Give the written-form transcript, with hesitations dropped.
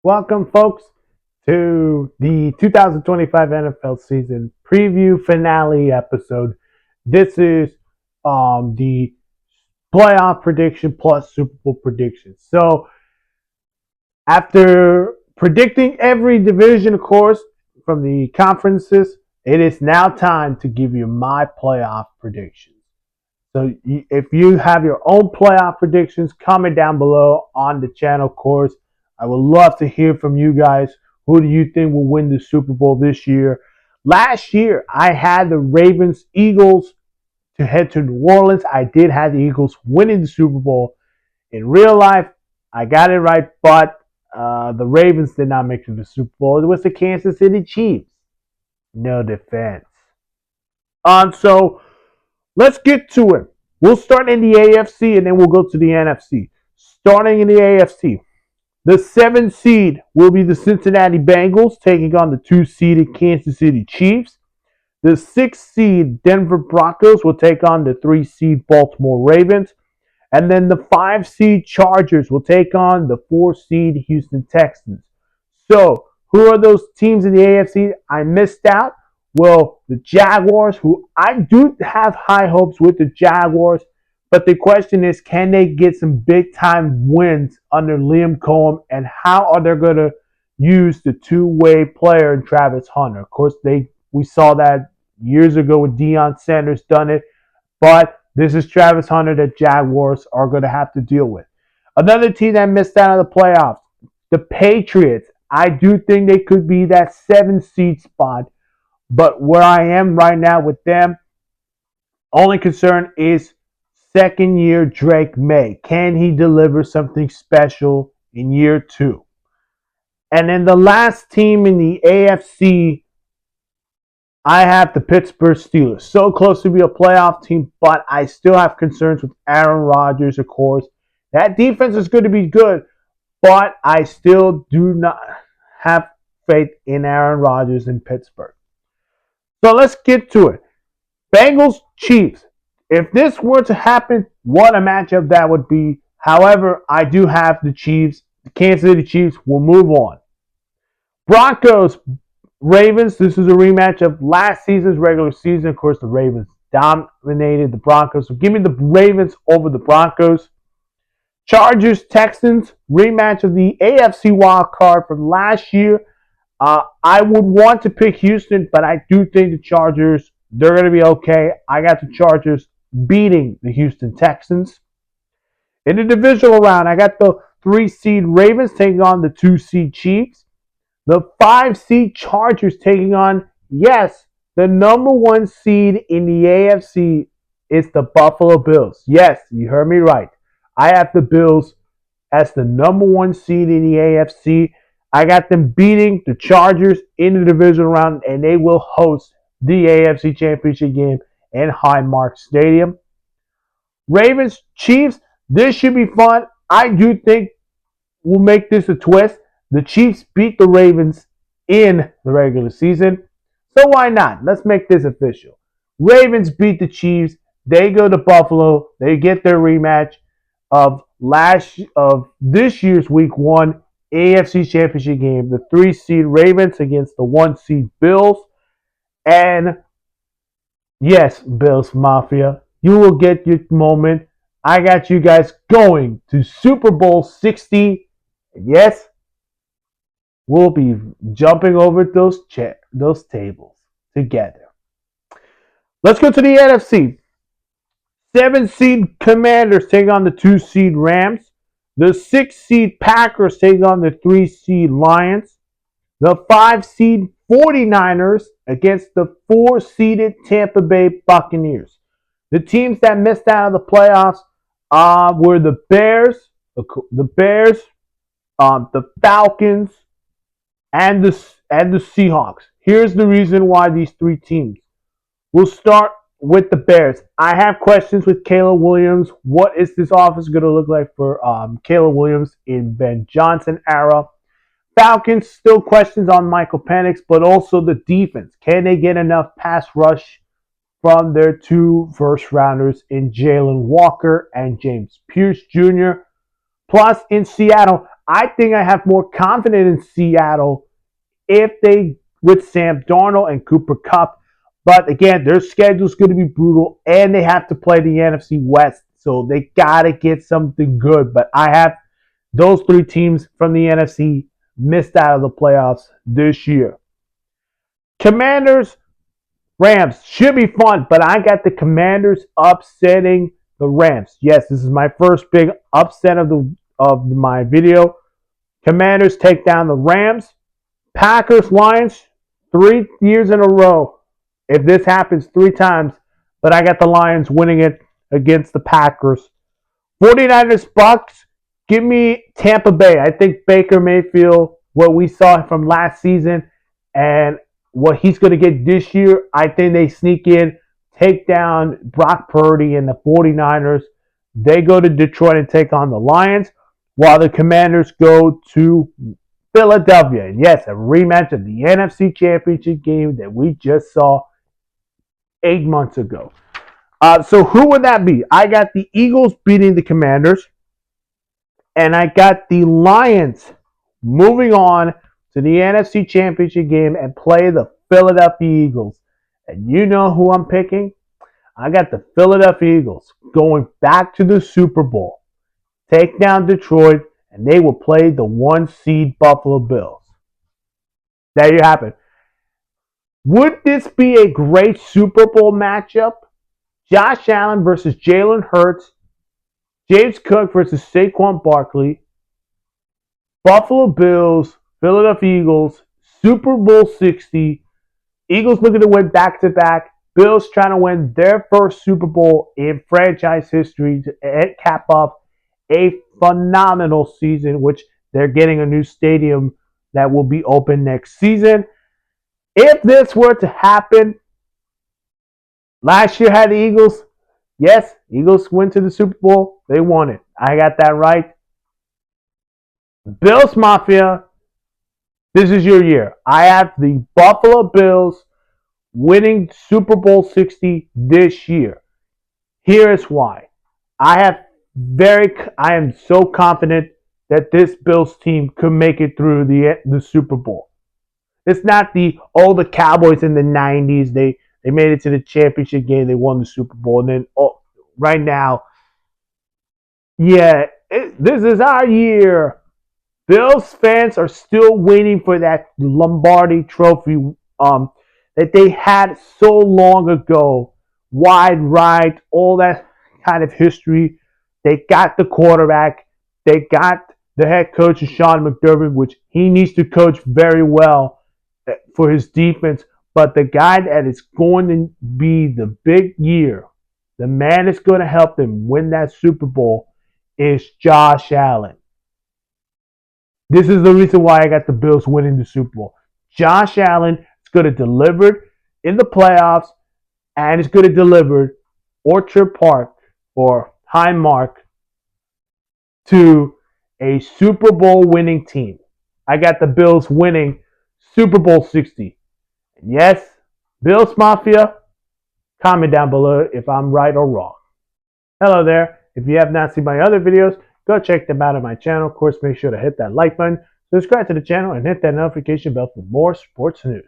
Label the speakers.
Speaker 1: Welcome, folks, to the 2025 NFL season preview finale episode. This is the playoff prediction plus Super Bowl prediction. So, after predicting every division, of course, from the conferences, it is now time to give you my playoff predictions. So, if you have your own playoff predictions, comment down below on the channel, of course. I would love to hear from you guys. Who do you think will win the Super Bowl this year? Last year, I had the Ravens Eagles to head to New Orleans. I did have the Eagles winning the Super Bowl. In real life, I got it right, but the Ravens did not make it to the Super Bowl. It was the Kansas City Chiefs. No defense. So let's get to it. We'll start in the AFC and then we'll go to the NFC. Starting in the AFC, the 7th seed will be the Cincinnati Bengals taking on the 2-seeded Kansas City Chiefs. The 6th seed Denver Broncos will take on the 3-seed Baltimore Ravens. And then the 5-seed Chargers will take on the 4-seed Houston Texans. So, who are those teams in the AFC I missed out? Well, the Jaguars, who I do have high hopes with the Jaguars, but the question is, can they get some big time wins under Liam Cohen, and how are they going to use the two-way player in Travis Hunter? Of course, we saw that years ago with Deion Sanders done it, but this is Travis Hunter that Jaguars are going to have to deal with. Another team that missed out on the playoffs, the Patriots. I do think they could be that 7th seed spot, but where I am right now with them, only concern is second year Drake May. Can he deliver something special in year 2? And then the last team in the AFC, I have the Pittsburgh Steelers. So close to be a playoff team, but I still have concerns with Aaron Rodgers, of course. That defense is going to be good, but I still do not have faith in Aaron Rodgers in Pittsburgh. So let's get to it. Bengals, Chiefs. If this were to happen, what a matchup that would be. However, I do have the Chiefs. The Kansas City Chiefs will move on. Broncos, Ravens. This is a rematch of last season's regular season. Of course, the Ravens dominated the Broncos. So give me the Ravens over the Broncos. Chargers, Texans. Rematch of the AFC wild card from last year. I would want to pick Houston, but I do think the Chargers, they're going to be okay. I got the Chargers beating the Houston Texans. In the divisional round, I got the 3-seed Ravens taking on the 2-seed Chiefs. The 5-seed Chargers taking on, yes, the number 1 seed in the AFC is the Buffalo Bills. Yes, you heard me right. I have the Bills as the number 1 seed in the AFC. I got them beating the Chargers in the divisional round, and they will host the AFC Championship game in Highmark Stadium. Ravens, Chiefs, this should be fun. I do think we'll make this a twist. The Chiefs beat the Ravens in the regular season, so why not? Let's make this official. Ravens beat the Chiefs. They go to Buffalo. They get their rematch of this year's Week 1 AFC Championship game. The 3-seed Ravens against the 1-seed Bills. And yes, Bills Mafia, you will get your moment. I got you guys going to Super Bowl 60. Yes, we'll be jumping over those tables together. Let's go to the NFC. 7-seed Commanders take on the 2-seed Rams. The 6-seed Packers take on the 3-seed Lions. The 5-seed 49ers against the 4-seeded Tampa Bay Buccaneers. The teams that missed out of the playoffs were the Bears, the Falcons, and the Seahawks. Here's the reason why these 3 teams. We'll start with the Bears. I have questions with Caleb Williams. What is this offense going to look like for Caleb Williams in Ben Johnson era? Falcons, still questions on Michael Penix, but also the defense. Can they get enough pass rush from their 2 first-rounders in Jalen Walker and James Pierce Jr.? Plus, in Seattle, I think I have more confidence in Seattle if they with Sam Darnold and Cooper Kupp. But again, their schedule is going to be brutal, and they have to play the NFC West, so they got to get something good. But I have those three teams from the NFC missed out of the playoffs this year. Commanders, Rams should be fun, but I got the Commanders upsetting the Rams. Yes, this is my first big upset of my video. Commanders take down the Rams. Packers, Lions, 3 years in a row. If this happens 3 times, but I got the Lions winning it against the Packers. 49ers, Bucks, give me Tampa Bay. I think Baker Mayfield, what we saw from last season and what he's going to get this year, I think they sneak in, take down Brock Purdy and the 49ers. They go to Detroit and take on the Lions, while the Commanders go to Philadelphia. And yes, a rematch of the NFC Championship game that we just saw 8 months ago. So who would that be? I got the Eagles beating the Commanders, and I got the Lions moving on to the NFC Championship game and play the Philadelphia Eagles. And you know who I'm picking? I got the Philadelphia Eagles going back to the Super Bowl, take down Detroit, and they will play the 1 seed Buffalo Bills. There you have it. Would this be a great Super Bowl matchup? Josh Allen versus Jalen Hurts, James Cook versus Saquon Barkley, Buffalo Bills, Philadelphia Eagles, Super Bowl 60. Eagles looking to win back-to-back. Bills trying to win their first Super Bowl in franchise history to cap off a phenomenal season, which they're getting a new stadium that will be open next season. If this were to happen, last year had the Eagles. Yes, Eagles went to the Super Bowl. They won it. I got that right. Bills Mafia, this is your year. I have the Buffalo Bills winning Super Bowl 60 this year. Here is why. I am so confident that this Bills team could make it through the Super Bowl. It's not the Cowboys in the 90s. They made it to the championship game. They won the Super Bowl. And then right now, this is our year. Bills fans are still waiting for that Lombardi trophy that they had so long ago. Wide right, all that kind of history. They got the quarterback. They got the head coach, Sean McDermott, which he needs to coach very well for his defense. But the guy that is going to be the big year, the man that's going to help them win that Super Bowl, is Josh Allen. This is the reason why I got the Bills winning the Super Bowl. Josh Allen is going to deliver in the playoffs, and it's going to deliver Orchard Park or Highmark to a Super Bowl winning team. I got the Bills winning Super Bowl 60. And yes, Bills Mafia, comment down below if I'm right or wrong. Hello there. If you have not seen my other videos, go check them out on my channel. Of course, make sure to hit that like button, subscribe to the channel, and hit that notification bell for more sports news.